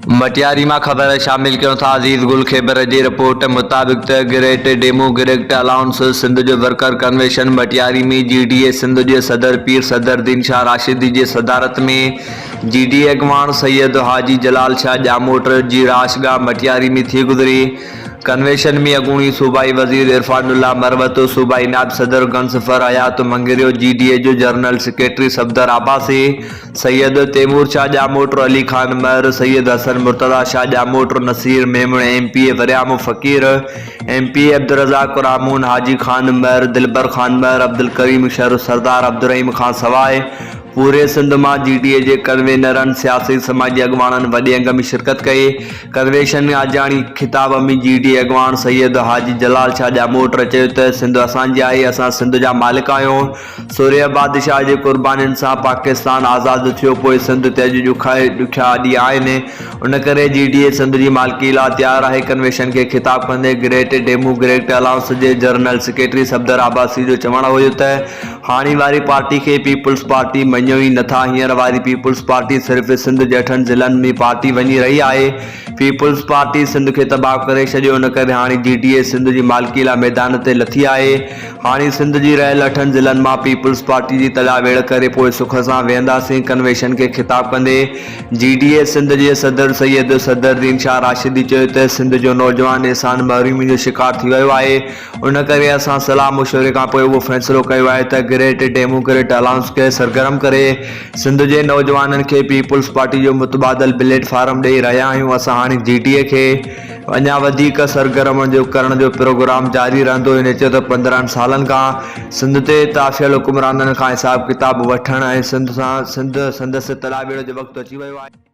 मटियारी में खबर शामिल क्यों था अजीज गुल खैबर की रिपोर्ट मुताबिक ग्रेट डेमोक्रेटिक अलाउंस सिंध जो वर्कर कन्वेंशन मटियारी में GDA सिंध के सदर पीर सदरुद्दीन शाह राशिदी की सदारत में GDA अगवान सैयद हाजी जलाल शाह जामोटर की राशगाह मटियारी में थी गुजरी। कन्वेंशन में अगूणी सूबाई वजीर इरफानुल्लाह मरवत, सूबाई नायब सदर गंसफर हयात मंगरियो, GDA जो जनरल सेक्रेटरी सफदर आबासी, सैयद तैमूर शाह जामोटर, अली खान मर, सैयद हसन मुर्तजा शाह जामोटर, नसीर मेमण, MPA वरियाम फकीर, MPA अब्दुल रज़ाक रामून, हाजी खान मर, दिलबर खान मर, अब्दुल करीम शर, सरदार अब्दुल रहीम खान सवाए पूरे सिंध में GDA के कन्वेनरन सियासी समाजी अगवान वॾे अंग में शिरकत कई। कन्वेंशन में आजाणी खिताब में GDA अगवान सैयद हाजी जलाल शाह जामोटर चयो त सिंध असांजी आहे, असां सिंध जा मालिक आहियूं। सूर्य बादशाह जे कुर्बानीन से पाकिस्तान आज़ाद थियो, पोइ सिंध ते अॼु ॾुखिया ॾींहं आहिनि। उन करे GDA सिंध की मालिकी लाइ तैयार आहे। कन्वेंशन के खिताब कंदे ग्रेट डेमोक्रेटिक अलाउंस के जनरल सेक्रेटरी सफदर आबासी जो चवण हुयो त हाणे वारी पार्टी के पीपल्स पार्टी मञो ही नथा। हींअर वारी पीपल्स पार्टी सिर्फ सिंध जे 8 ज़िलनि में पार्टी वही रही है। पीपल्स पार्टी सिंध के तबाह करे छॾियो, उन करे हाणे GDA सिंध की मालिकी लाइ मैदान ते लथी आहे। हाणे सिंध जी रहियल 8 ज़िलनि में पीपल्स पार्टी की तला वेड़ करे पोइ सुख सां वेंदासीं। कन्वेंशन के खिताब कंदे GDA सिंध के सदर सैयद सदरुद्दीन शाह राशिदी चयो त सिंध जो नौजवान एहसान महरूमी जो शिकार थी वियो आहे। उन करे असां सलाह मशवरे खां पोइ उहो फ़ैसिलो कयो आहे त ग्रेट डेमोक्रेटिक अलाउंस के सरगर्म करे सिंध के नौजवानन के पीपल्स पार्टी जो मुतबादल प्लेटफॉर्म ॾेई रहिया आहियूं। असां हाणे GDA के अञा वधीक सरगर्म जो करण जो प्रोग्राम जारी रहंदो। इन चयो त 15 सालन का सिंध ते ताफ़ियल हुक्मरानन खां हिसाब किताब वठण ऐं सिंध सां संदसि तलावेड़ जो वक़्तु अची वियो आहे।